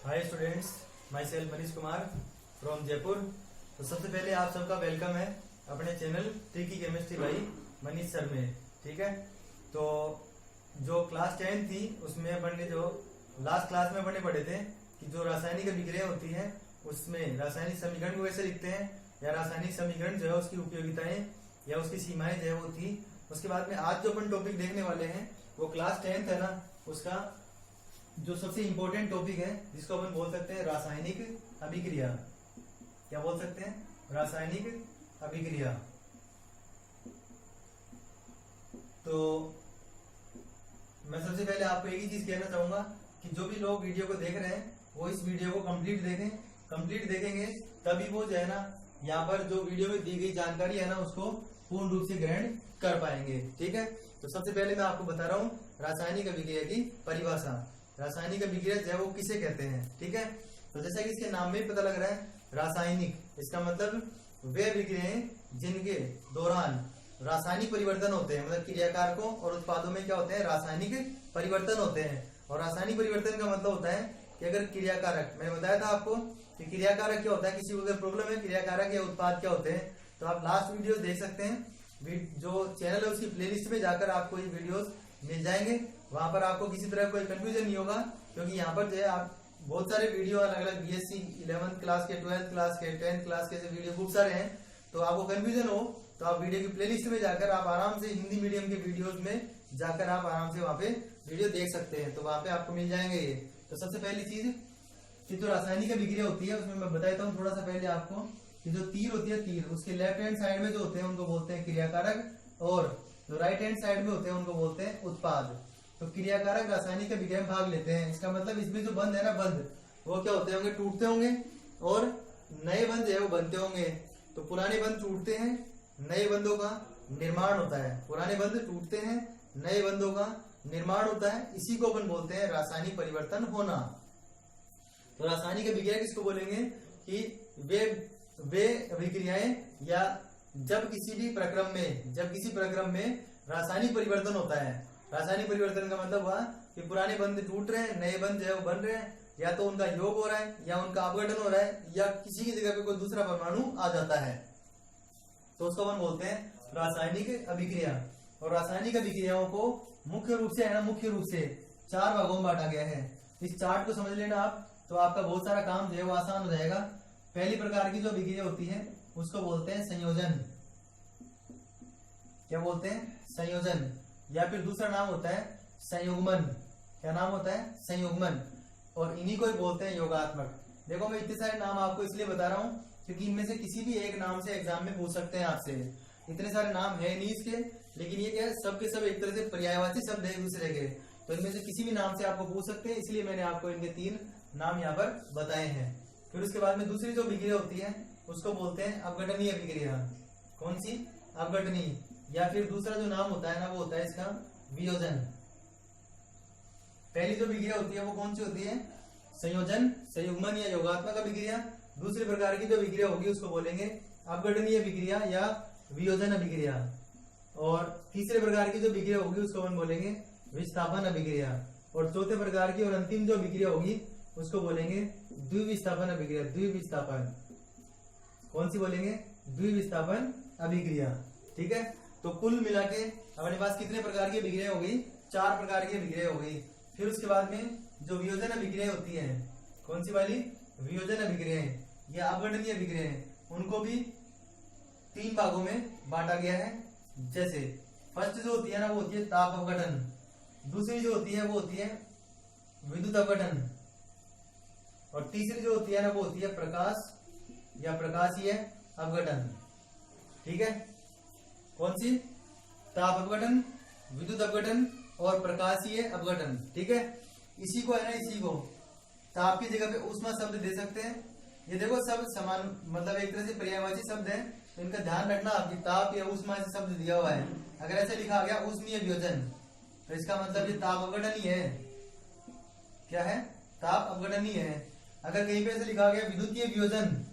Hi students, my self Manish Kumar from Jaipur. तो सबसे पहले आप सबका वेलकम है अपने channel tricky chemistry by Manish sir में। ठीक है, तो जो क्लास 10 थी उसमें अपन ने जो लास्ट क्लास में अपने पढ़े थे कि जो रासायनिक अभिक्रिया होती है उसमें रासायनिक समीकरण को कैसे लिखते हैं या रासायनिक समीकरण जो है उसकी उपयोगिताएं या उसकी सीमाएं जो है वो थी। उसके बाद में आज जो अपन टॉपिक देखने वाले हैं वो क्लास 10 है ना, उसका जो सबसे इंपॉर्टेंट टॉपिक है जिसको अपन बोल सकते हैं रासायनिक अभिक्रिया। क्या बोल सकते हैं? रासायनिक अभिक्रिया। तो मैं सबसे पहले आपको एक ही चीज कहना चाहूंगा कि जो भी लोग वीडियो को देख रहे हैं वो इस वीडियो को कंप्लीट देखें। कंप्लीट देखेंगे तभी वो जो है ना यहाँ पर जो वीडियो में दी गई जानकारी है ना उसको पूर्ण रूप से ग्रहण कर पाएंगे। ठीक है, तो सबसे पहले मैं आपको बता रहा हूँ रासायनिक अभिक्रिया की परिभाषा। रासायनिक अभिक्रिया जो है वो किसे कहते हैं? ठीक है, तो जैसा कि इसके नाम में ही पता लग रहा है रासायनिक, इसका मतलब वे अभिक्रियाएं जिनके दौरान रासायनिक परिवर्तन होते हैं, मतलब क्रियाकारकों और उत्पादों में क्या होते हैं? रासायनिक परिवर्तन होते हैं। और रासायनिक परिवर्तन का मतलब होता है कि अगर क्रियाकारक, मैंने बताया था आपको कि क्रियाकारक क्या होता है, किसी को अगर प्रॉब्लम है क्रियाकारक या उत्पाद क्या होते हैं, तो आप लास्ट वीडियो देख सकते हैं। जो चैनल है उसकी प्लेलिस्ट में जाकर आपको ये वीडियोस मिल जाएंगे। वहां पर आपको किसी तरह कोई कंफ्यूजन नहीं होगा, क्योंकि यहाँ पर जो है आप बहुत सारे वीडियो अलग अलग बीएससी 11th क्लास के, 12th क्लास के, 10th क्लास के वीडियो खूब सारे हैं। तो आपको कंफ्यूजन हो तो आप वीडियो की प्लेलिस्ट में जाकर आप आराम से हिंदी मीडियम के वीडियोस में जाकर आप आराम से वहाँ पे वीडियो देख सकते हैं। तो वहाँ पे आपको मिल जाएंगे ये। तो सबसे पहली चीज कि जो रासायनिक अभिक्रिया होती है उसमें मैं बताता हूँ थोड़ा सा पहले आपको कि जो तीर होती है, तीर उसके लेफ्ट हैंड साइड में जो होते हैं उनको बोलते हैं क्रियाकारक, और जो राइट हैंड साइड में होते हैं उनको बोलते हैं उत्पाद। तो क्रियाकारक रासायनिक अभिक्रिया में भाग लेते हैं। इसका मतलब इसमें जो बंध है ना, बंध वो क्या होते होंगे? टूटते होंगे और नए बंध जो है वो बनते होंगे। तो पुराने बंध टूटते हैं, नए बंधों का निर्माण होता है। पुराने बंध टूटते हैं, नए बंधों का निर्माण होता है। इसी को अपन बोलते हैं रासायनिक परिवर्तन होना। तो रासायनिक अभिक्रिया किसको बोलेंगे? कि वे अभिक्रियाएं या जब किसी प्रक्रम में रासायनिक परिवर्तन होता है। रासायनिक परिवर्तन का मतलब हुआ कि पुराने बंध टूट रहे हैं, नए बंध जो है वो बन रहे हैं, या तो उनका योग हो रहा है या उनका अपघटन हो रहा है या किसी की जगह पे कोई दूसरा परमाणु आ जाता है। तो उसको अपन बोलते हैं रासायनिक अभिक्रिया। और रासायनिक अभिक्रियाओं को मुख्य रूप से 4 भागों में बांटा गया है। इस चार्ट को समझ लेना आप, तो आपका बहुत सारा काम जो है वो आसान हो जाएगा। पहली प्रकार की जो अभिक्रिया होती है उसको बोलते हैं संयोजन। क्या बोलते हैं? संयोजन। या फिर दूसरा नाम होता है संयुग्मन। क्या नाम होता है? संयुग्मन। और इन्हीं को ही बोलते हैं योगात्मक। देखो मैं इतने सारे नाम आपको इसलिए बता रहा हूँ क्योंकि इनमें से किसी भी एक नाम से एग्जाम में पूछ सकते हैं आपसे। इतने सारे नाम है नहीं इसके, लेकिन ये क्या है, सबके सब एक तरह से पर्यायवाची शब्द है एक दूसरे के। तो इनमें से किसी भी नाम से आपको पूछ सकते हैं, इसलिए मैंने आपको इनके 3 नाम यहाँ पर बताए हैं। फिर उसके बाद में दूसरी जो अभिक्रिया होती है उसको बोलते हैं अपघटनीय अभिक्रिया। कौन सी? अपघटनीय। या फिर दूसरा जो नाम होता है ना वो होता है इसका वियोजन। पहली जो अभिक्रिया होती है वो कौन सी होती है? संयोजन, संयुग्मन या योगात्मक अभिक्रिया। दूसरी प्रकार की जो अभिक्रिया होगी उसको बोलेंगे अपघटनीय अभिक्रिया या वियोजन अभिक्रिया। और तीसरे प्रकार की जो अभिक्रिया होगी उसको हम बोलेंगे विस्थापन अभिक्रिया। और चौथे प्रकार की और अंतिम जो अभिक्रिया होगी उसको बोलेंगे द्विविस्थापन अभिक्रिया। द्विविस्थापन। कौन सी बोलेंगे? द्विविस्थापन अभिक्रिया। ठीक है, तो कुल मिला के हमारे पास कितने प्रकार की अभिक्रिया हो गई? 4 प्रकार की अभिक्रिया हो गई। फिर उसके बाद में जो वियोजन अभिक्रिया होती है, कौन सी वाली? वियोजन अभिक्रियाएं या अपघटनीय अभिक्रियाएं, उनको भी 3 भागों में बांटा गया है। जैसे फर्स्ट जो होती है ना वो होती है ताप अपघटन। दूसरी जो होती है वो होती है विद्युत अपघटन। और तीसरी जो होती है ना वो होती है प्रकाश या प्रकाशीय अपघटन। ठीक है, कौन सी? ताप अपघटन, विद्युत अपघटन और प्रकाशीय अपघटन। ठीक है, इसी को है ना, इसी को ताप की जगह पे ऊष्मा शब्द दे सकते हैं। ये देखो सब समान, मतलब एक तरह से पर्यायवाची शब्द है, तो इनका ध्यान रखना आपकी ताप या ऊष्मा से शब्द दिया हुआ है। अगर ऐसे लिखा गया ऊष्मीय वियोजन तो इसका मतलब ये ताप अपघटन ही है। क्या है? ताप अपघटन ही है। अगर कहीं पे ऐसे लिखा गया विद्युतीय वियोजन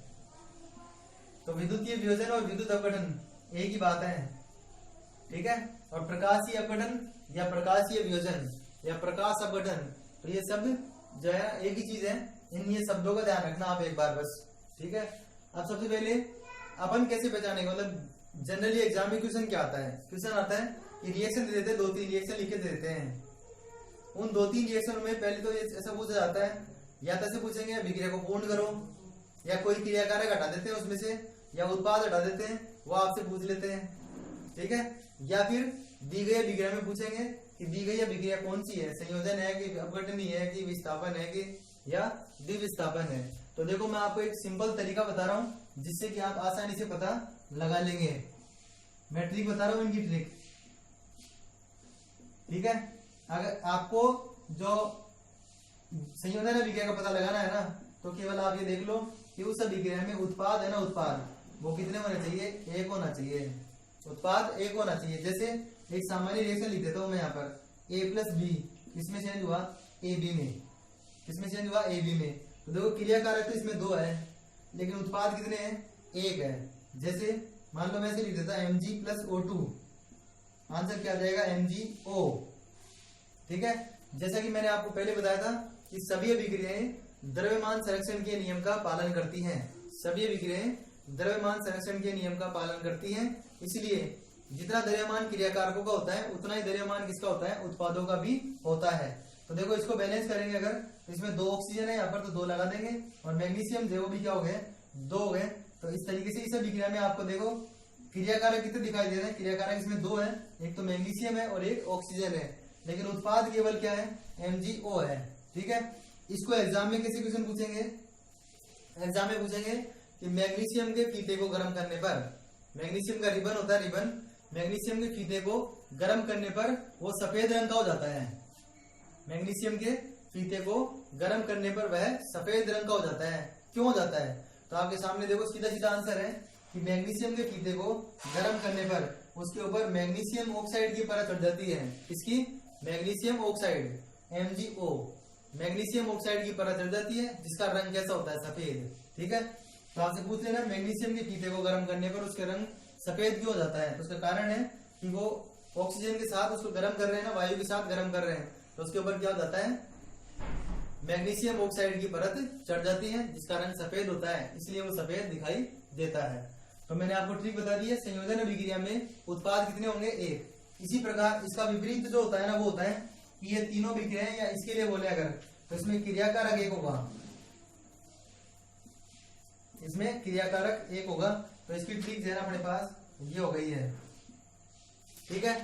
तो विद्युतीय वियोजन और विद्युत अपघटन एक ही बात है। ठीक है, और प्रकाशीय अपघटन या प्रकाशीय वियोजन या प्रकाश अपघटन, तो ये शब्द जो है एक ही चीज है, इन ये शब्दों का ध्यान रखना आप एक बार बस, ठीक है। अब सबसे पहले अपन कैसे पहचानेंगे, मतलब जनरली एग्जाम में क्वेश्चन क्या आता है, क्वेश्चन आता है कि रिएक्शन दे देते हैं, 2-3 रिएक्शन लिख के दे देते हैं। उन 2-3 रिएक्शन में पहले तो ऐसा पूछा जाता है, या तो ऐसे पूछेंगे अभिक्रिया को पूर्ण करो, या कोई क्रिया कारक हटा देते हैं उसमें से, या उत्पाद हटा देते हैं, वो आपसे पूछ लेते हैं, ठीक है। या फिर दी गई अभिक्रिया में पूछेंगे कि दी गई अभिक्रिया कौन सी है, संयोजन है कि अपघटनी है कि विस्थापन है कि या द्विविस्थापन है। तो देखो मैं आपको एक सिंपल तरीका बता रहा हूं जिससे कि आप आसानी से पता लगा लेंगे। मैं ट्रिक बता रहा हूं इनकी ट्रिक, ठीक है। अगर आपको जो संयोजन अभिक्रिया का पता लगाना है ना, तो केवल आप ये देख लो कि उस अभिक्रिया में उत्पाद है ना, उत्पाद वो कितने होने चाहिए, 1 होना चाहिए, उत्पाद 1 होना चाहिए। जैसे एक सामान्य रिएक्शन लिख देता हूं मैं यहाँ पर, A+B किसमें चेंज हुआ, AB में, किसमें चेंज हुआ, AB में। तो देखो क्रिया कारक तो इसमें 2 है, लेकिन उत्पाद कितने हैं, 1 है। जैसे मान लो मैं ऐसे लिख देता Mg+O2, आंसर क्या आ जाएगा, MgO, ठीक है। जैसा कि मैंने आपको पहले बताया था कि सभी अभिक्रियाएं द्रव्यमान संरक्षण के नियम का पालन करती हैं, सभी अभिक्रियाएं द्रव्यमान संरक्षण के नियम का पालन करती हैं। इसलिए जितना द्रव्यमान क्रियाकारकों का होता है उतना ही द्रव्यमान किसका होता है, उत्पादों का भी होता है। तो देखो इसको बैलेंस करेंगे अगर, तो इसमें 2 ऑक्सीजन है यहाँ पर, तो 2 लगा देंगे, और मैग्नीशियम जो भी क्या हो गए, 2 हो गए। तो इस तरीके से इस अभिक्रिया में आपको देखो क्रियाकारक कितने दिखाई दे रहे हैं, क्रियाकारक इसमें 2 है, एक तो मैग्नीशियम है और एक ऑक्सीजन है, लेकिन उत्पाद केवल क्या है, MgO है, ठीक है। इसको एग्जाम में कैसे क्वेश्चन पूछेंगे, एग्जाम में पूछेंगे कि मैग्नीशियम के फीते को गर्म करने पर, मैग्नीशियम का रिबन होता है, रिबन, मैग्नीशियम के फीते को गर्म करने पर वो सफेद रंग का हो जाता है, मैग्नीशियम के फीते को गर्म करने पर वह सफेद रंग का हो जाता है। क्यों हो जाता है, तो आपके सामने देखो सीधा सीधा आंसर है कि मैग्नीशियम के फीते को गर्म करने पर उसके ऊपर मैग्नीशियम ऑक्साइड की परत चढ़ जाती है, इसकी magnesium oxide MgO, magnesium oxide की परत चढ़ जाती है, जिसका रंग कैसा होता है, सफेद, ठीक है। तो आपसे पूछ लेना मैग्नीशियम के फीते को गर्म करने पर उसका रंग सफेद क्यों हो जाता है, तो उसका कारण है कि वो ऑक्सीजन के साथ उसको गर्म कर रहे हैं ना, वायु के साथ गर्म कर रहे हैं, तो उसके ऊपर क्या हो जाता है, मैग्नीशियम ऑक्साइड की परत चढ़ जाती है, जिसका रंग सफेद होता है, इसलिए वो सफेद दिखाई देता है। तो मैंने आपको ट्रिक बता दी है, संयोजन अभिक्रिया में उत्पाद कितने होंगे, 1। इसी प्रकार इसका विपरीत जो होता है ना, वो होता है कि ये तीनों अभिक्रियाएं, या इसके लिए बोले अगर, तो इसमें क्रियाकारक 1 होगा, इसमें क्रियाकारक 1 होगा। तो इसकी ट्रिक जो है ना अपने पास ये हो गई है, ठीक है।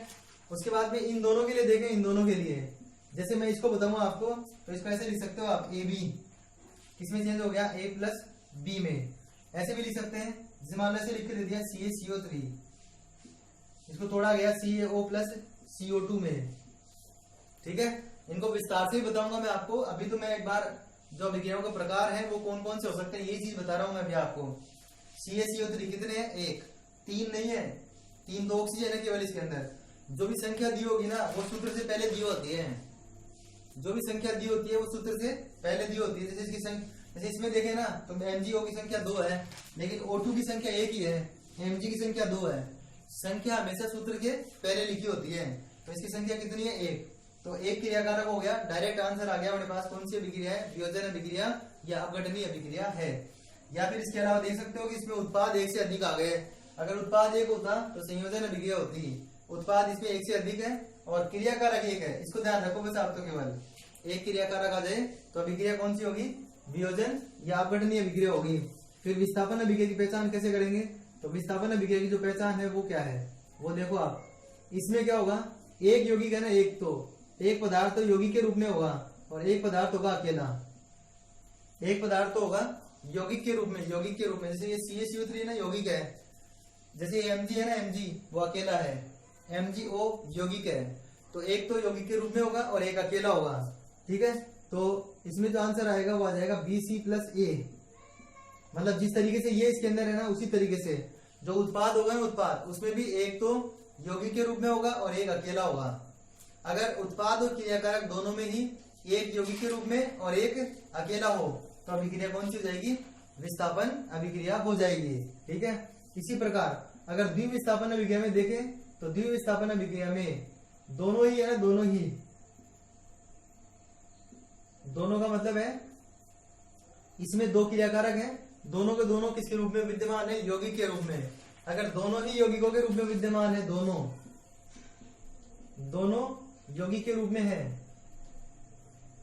उसके बाद में इन दोनों के लिए देखें, इन दोनों के लिए जैसे मैं इसको बताऊंगा आपको, तो इसको ऐसे लिख सकते हो आप, AB किसमें चेंज हो गया, A+B में, ऐसे भी लिख सकते हैं। जैसे मान लो ऐसे लिख के दे दिया CaCO3, इसको तोड़ा गया CaO+CO2 में, ठीक है। इनको विस्तार से ही बताऊंगा मैं आपको, अभी तो मैं एक बार जो अभिक्रियाओं के प्रकार हैं वो कौन कौन से हो सकते हैं ये चीज बता रहा हूं मैं अभी आपको। CaCO3 कितने हैं, 1, 3 नहीं है, 3 तो ऑक्सीजन है केवल इसके अंदर। जो भी संख्या दी होगी ना वो सूत्र से पहले दी होती है, जो भी संख्या दी होती है वो सूत्र से पहले दी होती है। जैसे इसकी जैसे इसमें देखें ना, तो MgO की संख्या 2 है, लेकिन O2 की संख्या 1 ही है, Mg की संख्या 2 है। संख्या हमेशा सूत्र के पहले लिखी होती है, तो इसकी संख्या कितनी है, 1। तो एक क्रियाकारक हो गया, डायरेक्ट आंसर आ गया अपने पास, कौन सी अभिक्रिया है, वियोजन अभिक्रिया या अपघटनीय अभिक्रिया है। या फिर इसके अलावा देख सकते हो कि इसमें उत्पाद 1 से अधिक आ गए। अगर उत्पाद 1 होता तो संयोजन अभिक्रिया होती, उत्पाद इसमें 1 से अधिक है और क्रियाकारक 1 है, इसको ध्यान रखो बस आप। तो केवल एक क्रियाकारक आ जाए तो अभिक्रिया कौन सी होगी, वियोजन या अपघटनीय अभिक्रिया होगी। फिर विस्थापन अभिक्रिया की पहचान कैसे करेंगे, तो विस्थापन अभिक्रिया की जो पहचान है वो क्या है, वो देखो आप। इसमें क्या होगा, एक यौगिक है ना, एक पदार्थ तो यौगिक के रूप में होगा और एक पदार्थ होगा अकेला। एक पदार्थ तो होगा यौगिक के रूप में, यौगिक के रूप में। जैसे ये CaCO3 ना यौगिक है, जैसे Mg है ना, Mg वो अकेला है, MgO यौगिक है। तो एक तो यौगिक के रूप में होगा और एक अकेला होगा, ठीक है। तो इसमें जो आंसर आएगा वो आ जाएगा BC+A। मतलब जिस तरीके से ये इसके अंदर है ना, उसी तरीके से जो उत्पाद होगा ना, उत्पाद उसमें भी एक तो यौगिक के रूप में होगा और एक अकेला होगा। अगर उत्पाद और क्रियाकारक दोनों में ही एक यौगिक के रूप में और एक अकेला हो तो अभिक्रिया कौन सी हो जाएगी, विस्थापन अभिक्रिया हो जाएगी, ठीक है। इसी प्रकार अगर द्विविस्थापन अभिक्रिया में देखें तो द्विविस्थापन अभिक्रिया में दोनों ही है, दोनों का मतलब है इसमें दो क्रियाकारक हैं, दोनों के दोनों किसके रूप में विद्यमान है? यौगिक के रूप में। अगर दोनों ही यौगिकों के रूप में विद्यमान है, दोनों यौगिक के रूप में है,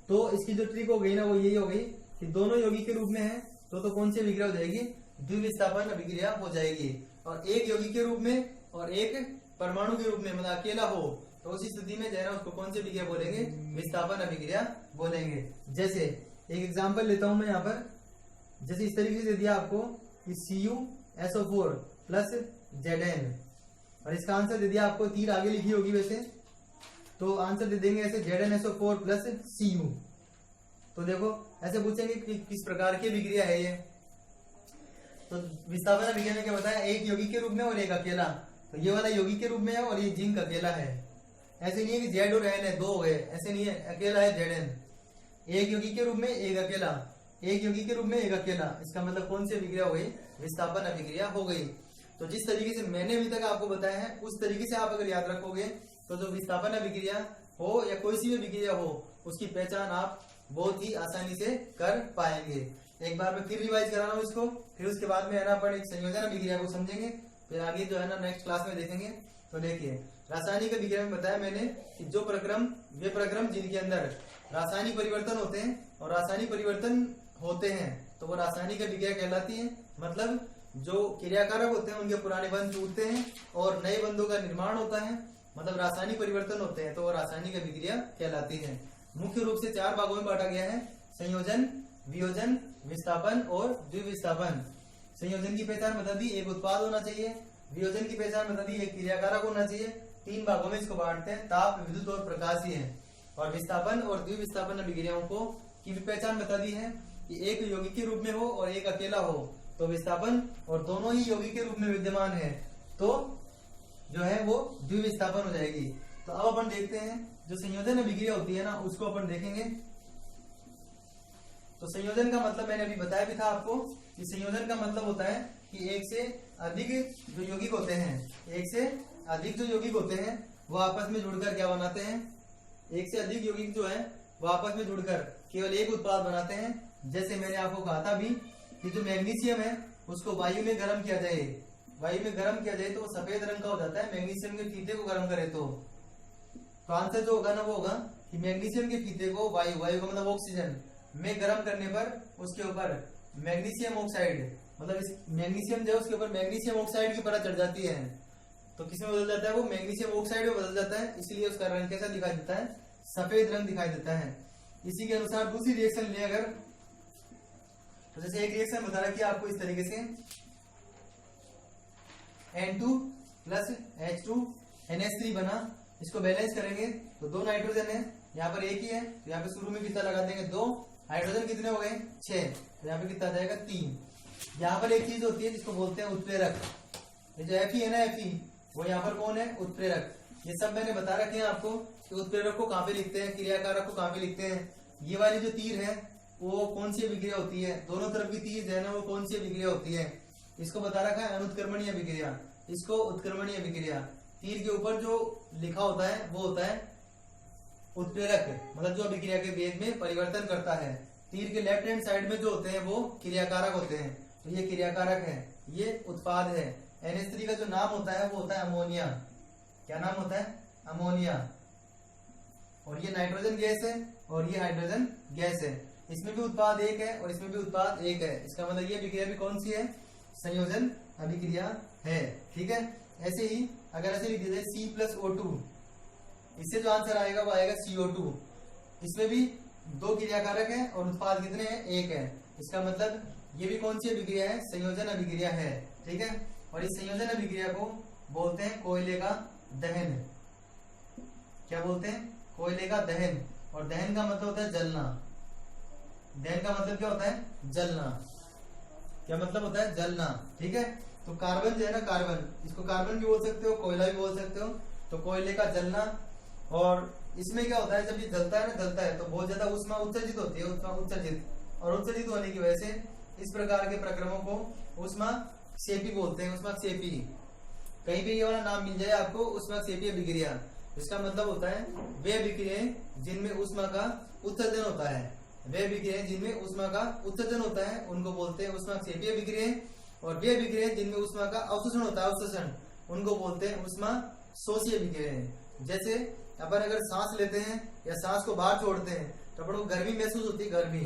तो इसकी जो ट्रिक हो गई ना वो यही हो गई कि दोनों यौगिक के रूप में है तो कौन सी अभिक्रिया हो जाएगी? द्विविस्थापन अभिक्रिया हो जाएगी। और एक यौगिक के रूप में और एक परमाणु के रूप में, मतलब अकेला हो, तो उस स्थिति में जो है ना उसको कौन सी अभिक्रिया बोलेंगे? विस्थापन अभिक्रिया बोलेंगे। जैसे एक एग्जांपल लेता हूं मैं यहाँ पर, जैसे इस तरीके से दे दिया आपको कि CuSO4 प्लस Zn, और इसका आंसर दे दिया आपको, तीर आगे लिखी होगी वैसे, तो आंसर दे देंगे ऐसे ZnSO4 प्लस Cu। तो देखो ऐसे पूछेंगे कि किस प्रकार की अभिक्रिया है ये, तो विस्थापन अभिक्रिया में क्या बताया? एक यौगिक के रूप में और एक अकेला, तो ये वाला यौगिक के रूप में है और ये जिंक अकेला है। ऐसे नहीं है कि Z और N है, दो हो गए, ऐसे नहीं है, अकेला है Zn। एक यौगिक के रूप में एक अकेला, एक यौगिक के रूप में एक अकेला, इसका मतलब कौन सी अभिक्रिया हो गई? विस्थापन अभिक्रिया हो गई। तो जिस तरीके से मैंने अभी तक आपको बताया है उस तरीके से आप अगर याद रखोगे तो जो विस्थापन अभिक्रिया हो या कोई सी भी अभिक्रिया हो उसकी पहचान आप बहुत ही आसानी से कर पाएंगे। एक बार मैं फिर रिवाइज करा रहा हूँ इसको, फिर उसके बाद में है ना अपन एक संयोजन अभिक्रिया को समझेंगे, फिर आगे जो है ना नेक्स्ट क्लास में देखेंगे। तो देखिए रासायनिक अभिक्रिया में बताया मैंने कि जो प्रक्रम, वे प्रक्रम जिनके अंदर रासायनिक परिवर्तन होते हैं और रासायनिक परिवर्तन होते हैं तो वो रासायनिक अभिक्रिया कहलाती है। मतलब जो क्रियाकारक होते हैं उनके पुराने बंध टूटते हैं और नए बंधों का निर्माण होता है, मतलब रासायनिक परिवर्तन होते हैं, तो वो रासायनिक अभिक्रिया कहलाती है। मुख्य रूप से 4 भागों में बांटा गया है: संयोजन, वियोजन, विस्थापन और द्विविस्थापन। संयोजन की पहचान बता दी, एक उत्पाद होना चाहिए। वियोजन की पहचान बता दी, एक क्रियाकारक होना चाहिए। 3 भागों में इसको बांटते हैं, ताप, विद्युत और प्रकाशीय। और विस्थापन और द्विविस्थापन अभिक्रियाओं को की भी पहचान बता दी है कि एक यौगिक के रूप में हो और एक अकेला हो तो विस्थापन, और दोनों ही यौगिक के रूप में विद्यमान है तो जो है वो द्विविस्थापन हो जाएगी। तो अब अपन देखते हैं जो संयोजन अभिक्रिया होती है ना उसको अपन देखेंगे। तो संयोजन का मतलब मैंने अभी बताया भी था आपको कि संयोजन का मतलब होता है कि एक से अधिक जो यौगिक होते हैं, एक से अधिक जो यौगिक होते हैं वो आपस में जुड़कर क्या बनाते हैं? एक से अधिक यौगिक जो है वो आपस में जुड़कर केवल एक उत्पाद बनाते हैं। जैसे मैंने आपको कहा था भी कि जो मैग्नीशियम है उसको वायु में गर्म किया जाए, वायु में गर्म किया जाए तो वो सफेद रंग का हो जाता है। मैग्नीशियम के फीते को गर्म करे तो आंसर जो होगा ना वो होगा कि मैग्नीशियम के फीते को वायु का मतलब ऑक्सीजन में गर्म करने पर उसके ऊपर मैग्नीशियम ऑक्साइड, मतलब इस मैग्नीशियम जो है उसके ऊपर मैग्नीशियम ऑक्साइड की परत चढ़ जाती है। तो किसमें बदल जाता है? वो मैग्नीशियम ऑक्साइड में बदल जाता है, इसलिए उसका रंग कैसा दिखाई देता है? सफेद रंग दिखाई देता है। इसी के अनुसार दूसरी रिएक्शन ले अगर, तो जैसे एक रिएक्शन बता रहा कि आपको इस तरीके से N2 प्लस H2 NH3 बना, इसको बैलेंस करेंगे तो 2 नाइट्रोजन है, यहाँ पर एक ही है तो यहाँ पे शुरू में कितना लगा देंगे? 2। हाइड्रोजन कितने हो गए? 6, तो यहाँ पे कितना जाएगा? 3। यहाँ पर एक चीज होती है जिसको बोलते हैं उत्प्रेरक। ये जो Fe है ना, Fe वो यहाँ पर कौन है? उत्प्रेरक। ये सब मैंने बता रखे हैं आपको कि उत्प्रेरक को कहाँ पे लिखते हैं, क्रियाकारक को कहाँ पे लिखते हैं। ये वाली जो तीर है वो कौन सी अभिक्रिया होती है? दोनों तरफ की तीर जो है ना वो कौन सी अभिक्रिया होती है? इसको बता रखा है अनुत्क्रमणीय अभिक्रिया, इसको उत्क्रमणीय अभिक्रिया। तीर के ऊपर जो लिखा होता है वो होता है उत्प्रेरक, मतलब जो अभिक्रिया के वेग में परिवर्तन करता है। तीर के लेफ्ट हैंड साइड में जो होते हैं वो क्रियाकारक होते हैं, तो ये क्रियाकारक है, ये उत्पाद है। NH3 का जो नाम होता है वो होता है अमोनिया। क्या नाम होता है? अमोनिया। और ये नाइट्रोजन गैस है और ये हाइड्रोजन गैस है। इसमें भी उत्पाद एक है और इसमें भी उत्पाद एक है, इसका मतलब ये अभिक्रिया भी कौन सी है? संयोजन अभिक्रिया है। ठीक है, ऐसे ही अगर ऐसे लिख दीजिए C+O2, इससे जो आंसर आएगा वो आएगा CO2। इसमें भी 2 क्रियाकारक है और उत्पाद कितने हैं? 1 है। इसका मतलब ये भी कौन सी अभिक्रिया है? संयोजन अभिक्रिया है। ठीक है, और इस संयोजन अभिक्रिया को बोलते हैं कोयले का दहन। क्या बोलते हैं? कोयले का दहन। और दहन का मतलब होता है जलना। दहन का मतलब क्या होता है? जलना। क्या मतलब होता है? जलना। ठीक है, तो कार्बन जो है ना, कार्बन, इसको कार्बन भी बोल सकते हो, कोयला भी बोल सकते हो। तो कोयले का जलना, और इसमें क्या होता है जब ये जलता है ना, जलता है तो बहुत ज्यादा ऊष्मा उत्सर्जित होती है, ऊष्मा उत्सर्जित, और उत्सर्जित होने की वजह से इस प्रकार के प्रक्रमों को ऊष्मा क्षेपी बोलते हैं। ऊष्मा क्षेपी, कहीं भी ये वाला नाम मिल जाए आपको, ऊष्मा क्षेपी अभिक्रिया। इसका मतलब होता है वे अभिक्रियाएं जिनमें ऊष्मा का उत्सर्जन होता है, वे अभिक्रियाएं जिनमें ऊष्मा का उत्सर्जन होता है उनको बोलते हैं ऊष्माक्षेपीय अभिक्रियाएं, और वे अभिक्रियाएं जिनमें ऊष्मा का अवशोषण होता है अवशोषण उनको बोलते हैं ऊष्मा शोषी अभिक्रियाएं। जैसे अपन अगर सांस लेते हैं या सांस को बाहर छोड़ते हैं तो अपन को गर्मी महसूस होती है, गर्मी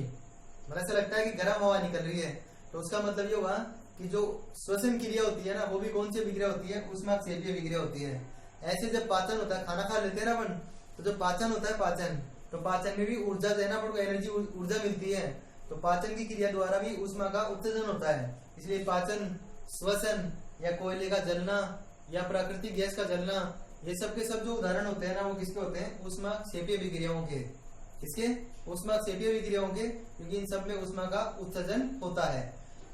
मतलब ऐसा लगता है कि गर्म हवा निकल रही है, तो उसका मतलब ये हुआ कि जो श्वसन क्रिया होती है ना वो भी कौन सी अभिक्रिया होती है, ऊष्माक्षेपीय अभिक्रिया होती है। ऐसे जब पाचन होता है, खाना खा लेते हैं ना अपन, तो जब पाचन होता है पाचन, तो पाचन में भी ऊर्जा जो है ना अपन को एनर्जी ऊर्जा मिलती है, तो पाचन की क्रिया द्वारा भी ऊष्मा का उत्सर्जन होता है। इसलिए पाचन, श्वसन या कोयले का जलना या प्राकृतिक गैस का जलना, ये सब के सब जो उदाहरण होते हैं ना वो किसके होते हैं, ऊष्माक्षेपीय अभिक्रियाओं के। किसके? ऊष्माक्षेपीय अभिक्रियाओं के, क्योंकि इन सब में ऊष्मा का उत्सर्जन होता है।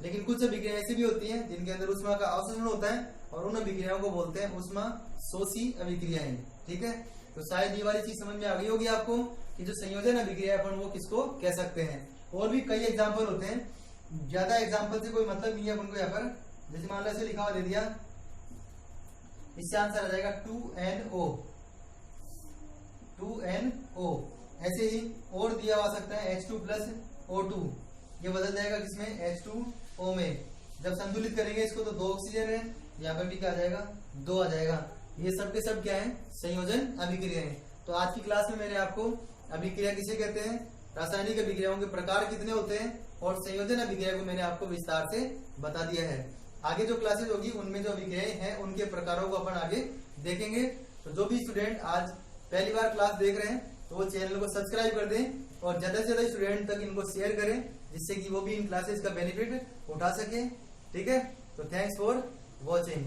लेकिन कुछ अभिक्रियाएं ऐसी भी होती हैं जिनके अंदर ऊष्मा का अवशोषण होता है और उन अभिक्रियाओं को बोलते हैं ऊष्मा शोषी अभिक्रियाएं। ठीक है, तो शायद ये वाली चीज समझ में आ गई होगी आपको कि जो संयोजन अभिक्रिया अपन वो किसको कह सकते हैं। और भी कई एग्जाम्पल होते हैं, ज्यादा एग्जाम्पल से कोई मतलब नहीं है अपन को यहाँ पर। जैसे मान लो ऐसे लिखा हुआ दे दिया, इससे आंसर आ जाएगा 2NO, 2NO। ऐसे ही और दिया हुआ सकता है H2+O2, ये बदल जाएगा किसमें, H2O में। जब संतुलित करेंगे इसको तो 2 ऑक्सीजन है, यहाँ पर भी क्या आ जाएगा, 2 आ जाएगा। ये सब के सब क्या है, संयोजन अभिक्रियाएं। तो आज की क्लास में मैंने आपको अभिक्रिया किसे कहते हैं, रासायनिक अभिक्रियाओं के प्रकार कितने होते हैं और संयोजन अभिक्रिया को मैंने आपको विस्तार से बता दिया है। आगे जो क्लासेज होगी उनमें जो अभिक्रियाएं हैं उनके प्रकारों को अपन आगे देखेंगे। तो जो भी स्टूडेंट आज पहली बार क्लास देख रहे हैं तो वो चैनल को सब्सक्राइब कर दें और ज्यादा से ज्यादा स्टूडेंट तक इनको शेयर करें, जिससे कि वो भी इन क्लासेज का बेनिफिट उठा सके। ठीक है, तो थैंक्स फॉर वॉचिंग।